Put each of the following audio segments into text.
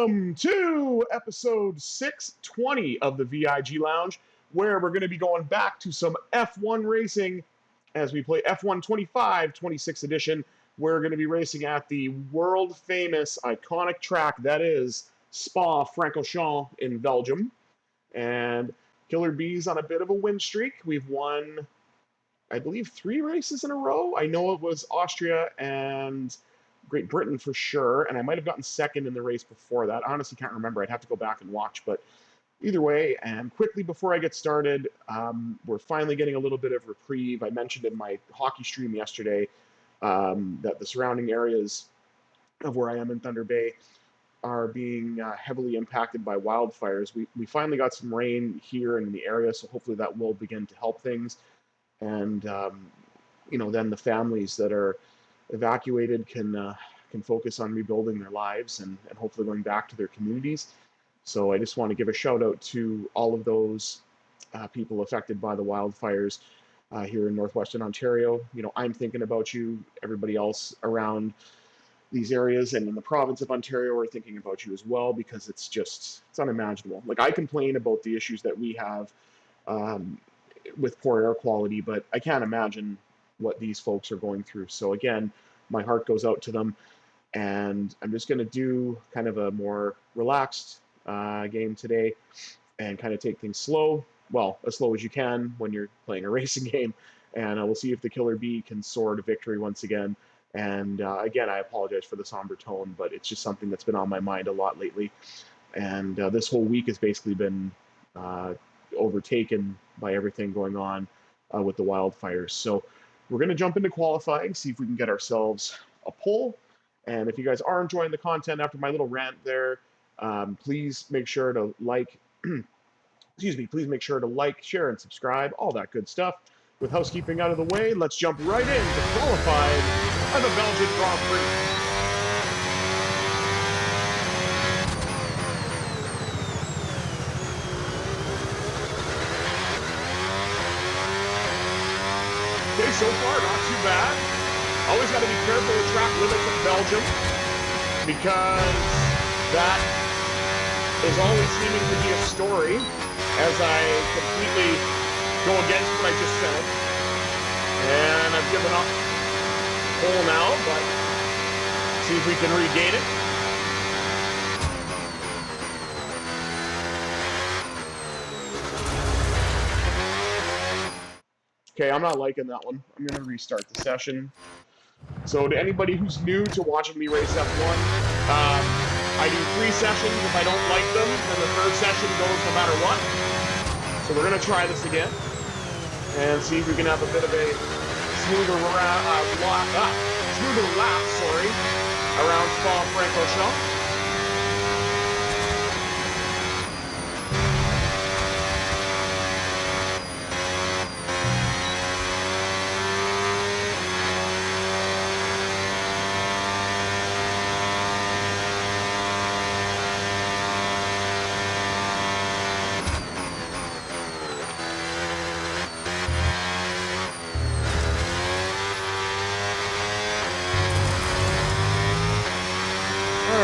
Welcome to episode 620 of the VIG Lounge, where we're going to be going back to some F1 racing as we play F1 25 26 edition. We're going to be racing at the world-famous, iconic track that is Spa-Francorchamps in Belgium. And Killer B's on a bit of a win streak. We've won, I believe, 3 races in a row. I know it was Austria and Great Britain for sure, and I might have gotten second in the race before that. I honestly can't remember. I'd have to go back and watch, but either way, and quickly before I get started, we're finally getting a little bit of reprieve. I mentioned in my hockey stream yesterday that the surrounding areas of where I am in Thunder Bay are being heavily impacted by wildfires. We finally got some rain here in the area, so hopefully that will begin to help things. And, then the families that are evacuated can focus on rebuilding their lives and hopefully going back to their communities. So I just want to give a shout out to all of those people affected by the wildfires here in northwestern Ontario. I'm thinking about you. Everybody else around these areas and in the province of Ontario are thinking about you as well, because it's unimaginable. Like, I complain about the issues that we have with poor air quality, but I can't imagine what these folks are going through. So again, my heart goes out to them, and I'm just going to do kind of a more relaxed game today and kind of take things slow. Well, as slow as you can when you're playing a racing game, and we'll see if the Killer Bee can soar to victory once again. And again, I apologize for the somber tone, but it's just something that's been on my mind a lot lately. And this whole week has basically been overtaken by everything going on with the wildfires. So we're going to jump into qualifying, see if we can get ourselves a pole. And if you guys are enjoying the content after my little rant there, please make sure to like, please make sure to like, share, and subscribe, all that good stuff. With housekeeping out of the way, let's jump right into qualifying at the Belgian Grand Prix. Okay, so far, not too bad. Always got to be careful with track limits in Belgium, because that is always seeming to be a story as I completely go against what I just said. And I've given up pole now, but see if we can regain it. Okay, I'm not liking that one. I'm going to restart the session. So to anybody who's new to watching me race F1, I do 3 sessions. If I don't like them, then the 3rd session goes no matter what. So we're going to try this again and see if we can have a bit of a smoother lap, around Spa-Francorchamps.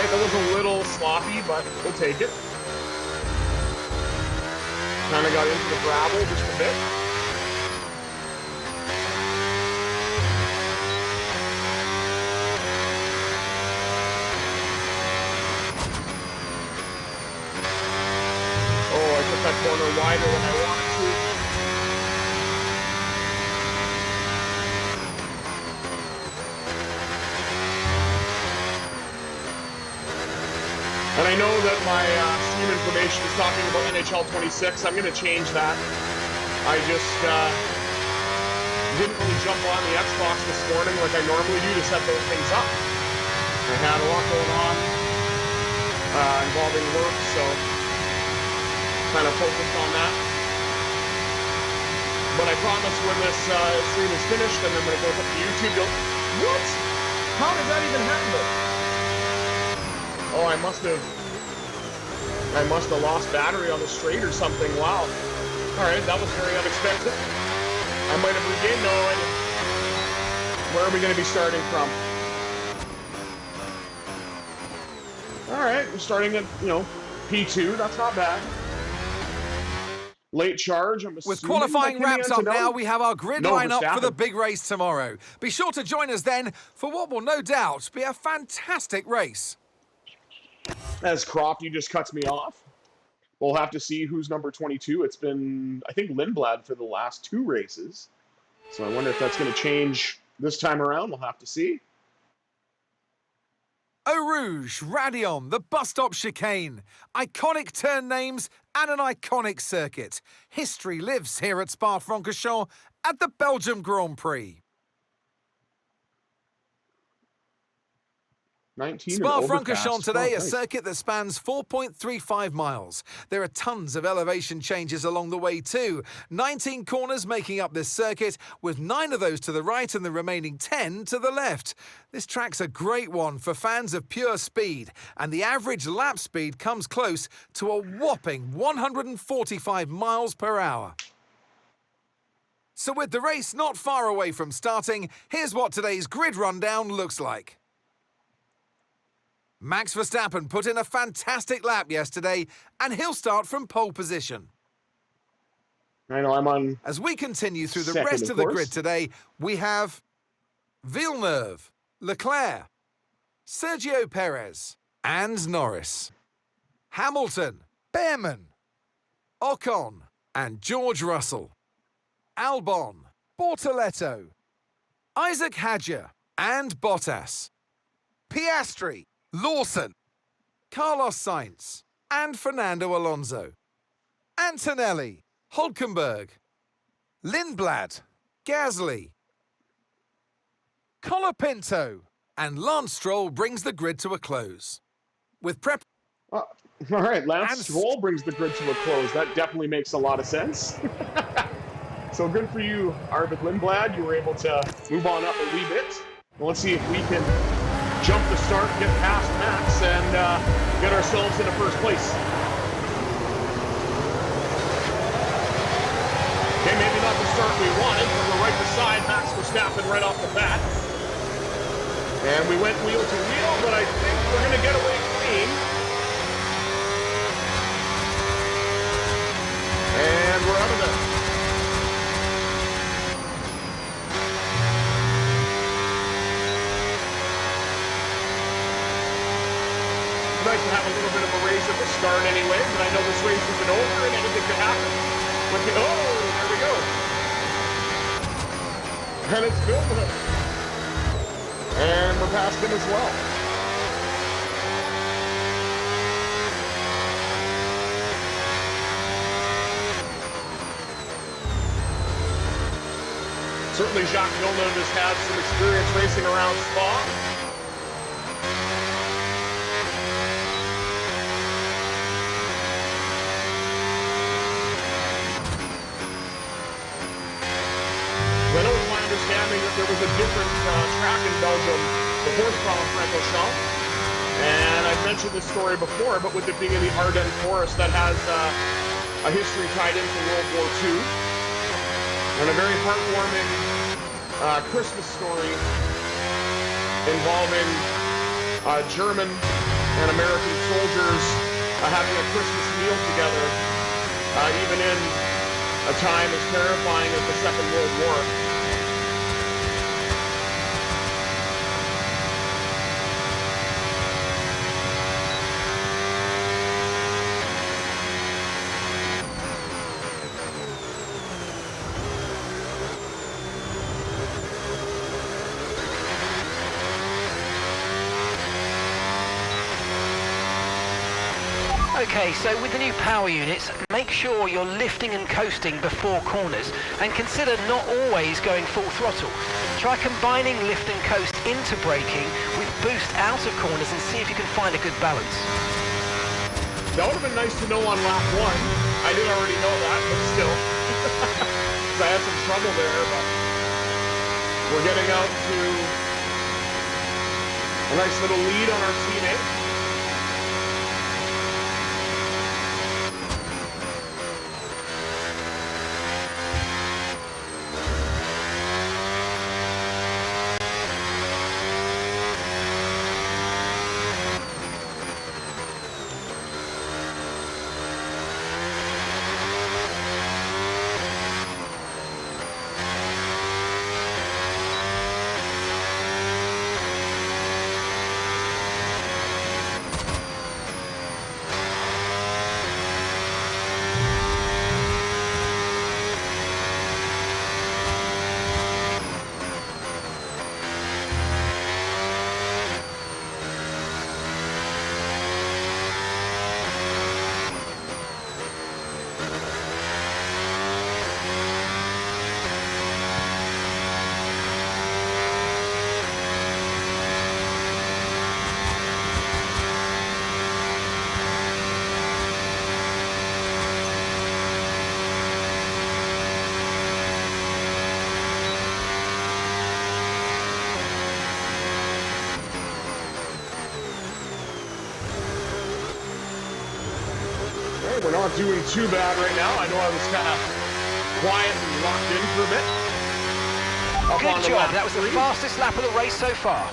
That was a little sloppy, but we'll take it. Kind of got into the gravel just a bit. Oh, I took that corner wider than I wanted to. And I know that my Steam information is talking about NHL 26. I'm going to change that. I just didn't really jump on the Xbox this morning like I normally do to set those things up. I had a lot going on involving work, so kind of focused on that. But I promise when this stream is finished and then when it goes up to YouTube, you'll... What? How did that even happen? Oh, I must have lost battery on the straight or something. Wow. Alright, that was very unexpected. I might have regained no idea. Where are we going to be starting from? right, we're starting at, P2. That's not bad. Late charge, I'm With assuming. qualifying wraps up now, we have our grid No, line up for the Verstappen. big race tomorrow. Be sure to join us then for what will no doubt be a fantastic race. As Crofty just cuts me off. We'll have to see who's number 22. It's been, I think, Lindblad for the last 2 races. So I wonder if that's going to change this time around. We'll have to see. Eau Rouge, Radion, the bus stop chicane. Iconic turn names and an iconic circuit. History lives here at Spa-Francorchamps at the Belgium Grand Prix. 19 Spa-Francorchamps today, oh, a nice. circuit that spans 4.35 miles. There are tons of elevation changes along the way too. 19 corners making up this circuit, with 9 of those to the right and the remaining 10 to the left. This track's a great one for fans of pure speed, and the average lap speed comes close to a whopping 145 miles per hour. So with the race not far away from starting, here's what today's grid rundown looks like. Max Verstappen put in a fantastic lap yesterday, and he'll start from pole position. I know I'm on. As we continue through the second, rest of of the course. grid today, we have Villeneuve, Leclerc, Sergio Perez, and Norris, Hamilton, Behrman, Ocon, and George Russell, Albon, Bortoletto, Isaac Hadjar, and Bottas, Piastri, Lawson, Carlos Sainz, and Fernando Alonso, Antonelli, Hulkenberg, Lindblad, Gasly, Colapinto, and Lance Stroll brings the grid to a close. With prep... All right, Lance Stroll brings the grid to a close. That definitely makes a lot of sense. So good for you, Arvid Lindblad. You were able to move on up a wee bit. Well, let's see if we can jump the start, get past Max, and get ourselves into first place. Okay, maybe not the start we wanted, but we're right beside Max Verstappen right off the bat. And we went wheel to wheel, but I think we're going to get away clean. And we're out of there. Nice to have a little bit of a race at the start anyway, but I know this race isn't over and anything could happen. Oh, there we go. And it's Villeneuve. And we're past him as well. Certainly Jacques Villeneuve has had some experience racing around Spa. Well, it was my understanding that there was a different track in Belgium before Spa-Francorchamps. And I've mentioned this story before, but with it being in the Ardennes Forest, that has a history tied into World War II. And a very heartwarming Christmas story involving German and American soldiers having a Christmas meal together, even in a time as terrifying as the Second World War. Okay, so with the new power units, make sure you're lifting and coasting before corners, and consider not always going full throttle. Try combining lift and coast into braking with boost out of corners and see if you can find a good balance. That would have been nice to know on lap 1. I did already know that, but still. Because I had some trouble there, but we're getting out to a nice little lead on our teammate. We're not doing too bad right now. I know I was kind of quiet and locked in for a bit. Good job. That was the fastest lap of the race so far.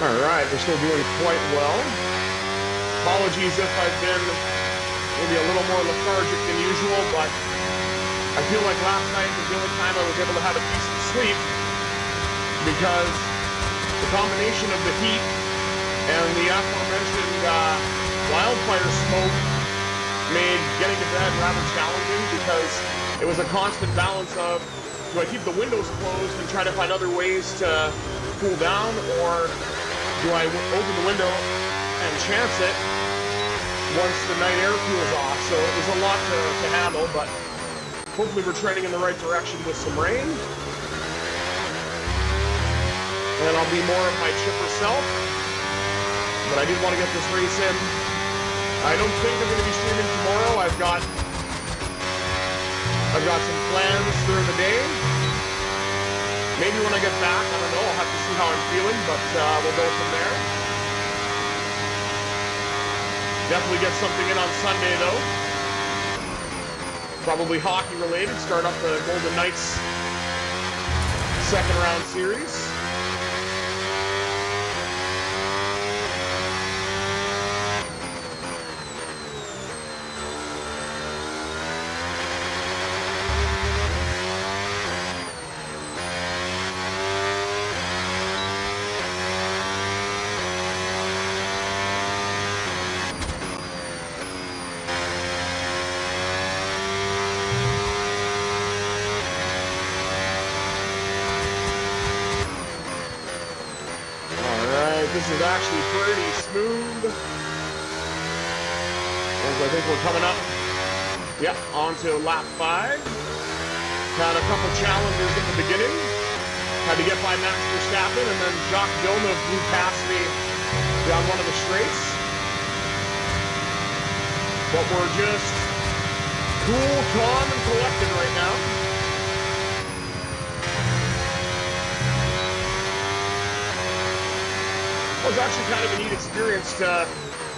All right, we're still doing quite well. Apologies if I've been maybe a little more lethargic than usual, but I feel like last night was the only time I was able to have a decent sleep because the combination of the heat and the aforementioned wildfire smoke made getting to bed rather challenging because it was a constant balance of, do I keep the windows closed and try to find other ways to cool down, or do I open the window and chance it once the night air cools off? So it was a lot to handle, but hopefully we're trending in the right direction with some rain. And I'll be more of my chipper self. But I did want to get this race in. I don't think I'm going to be streaming tomorrow. I've got some plans during the day. Maybe when I get back, I don't know, I'll have to see how I'm feeling, but we'll go from there. Definitely get something in on Sunday, though. Probably hockey related, start up the Golden Knights second round series. This is actually pretty smooth. As I think we're coming up, yep, onto lap 5. Had a couple challengers in the beginning. Had to get by Max Verstappen, and then Jacques Villeneuve blew past me down one of the straights. But we're just cool, calm, and collected right now. It was actually kind of a neat experience to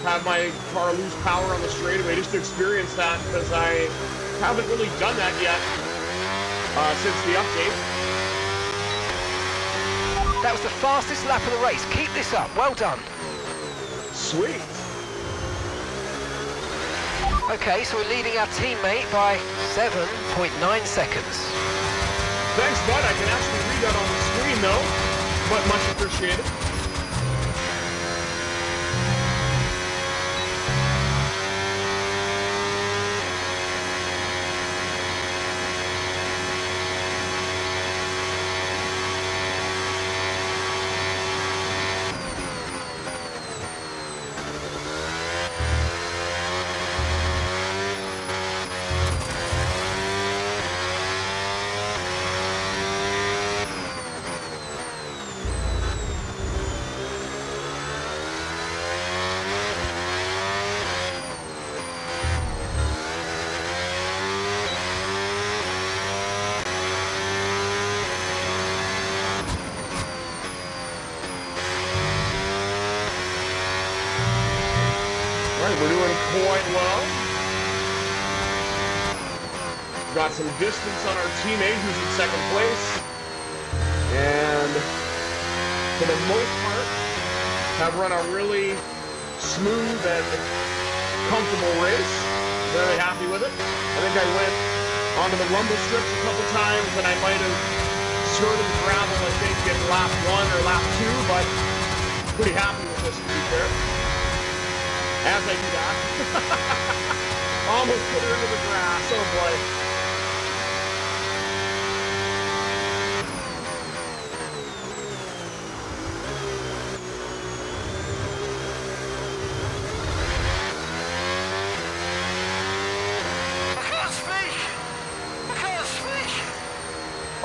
have my car lose power on the straightaway, just to experience that, because I haven't really done that yet since the update. That was the fastest lap of the race. Keep this up. Well done. Sweet. Okay, so we're leading our teammate by 7.9 seconds. Thanks, bud. I can actually read that on the screen, though, but much appreciated. right, we're doing quite well. Got some distance on our teammate who's in second place. And for the most part, have run a really smooth and comfortable race. Very happy with it. I think I went onto the rumble strips a couple times and I might have skirted the gravel, I think, in lap 1 or lap 2, but pretty happy with this, to be fair. As I do that. Almost put her into the grass. Oh boy.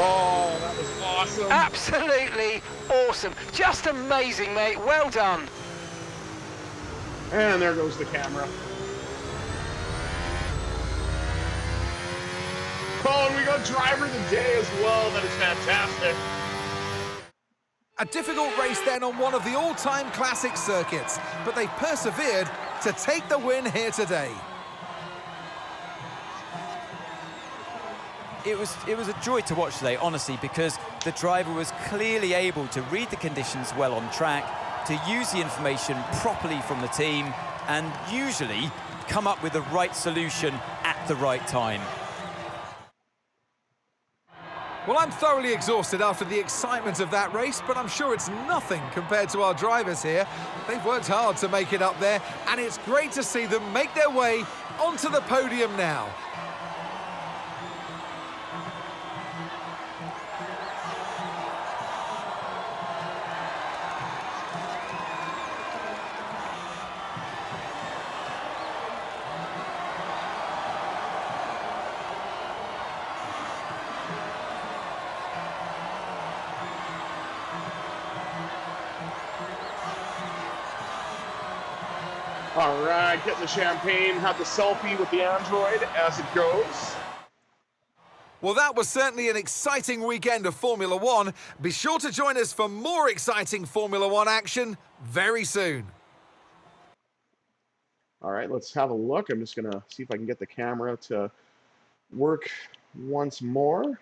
Oh, that was awesome. Absolutely awesome. Just amazing, mate. Well done. And there goes the camera. Oh, and we got driver of the day as well. That is fantastic. A difficult race then on one of the all-time classic circuits, but they persevered to take the win here today. It was a joy to watch today, honestly, because the driver was clearly able to read the conditions well on track, to use the information properly from the team, and usually come up with the right solution at the right time. Well, I'm thoroughly exhausted after the excitement of that race, but I'm sure it's nothing compared to our drivers here. They've worked hard to make it up there, and it's great to see them make their way onto the podium now. All right, getting the champagne, have the selfie with the Android as it goes. Well, that was certainly an exciting weekend of Formula One. Be sure to join us for more exciting Formula One action very soon. All right, let's have a look. I'm just going to see if I can get the camera to work once more.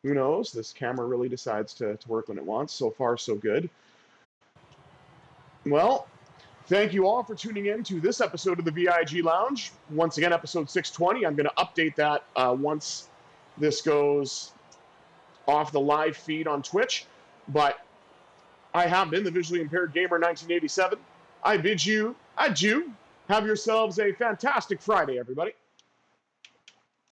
Who knows? This camera really decides to work when it wants. So far, so good. Well, thank you all for tuning in to this episode of the VIG Lounge. Once again, episode 620. I'm going to update that once this goes off the live feed on Twitch. But I have been the Visually Impaired Gamer 1987. I bid you adieu. Have yourselves a fantastic Friday, everybody.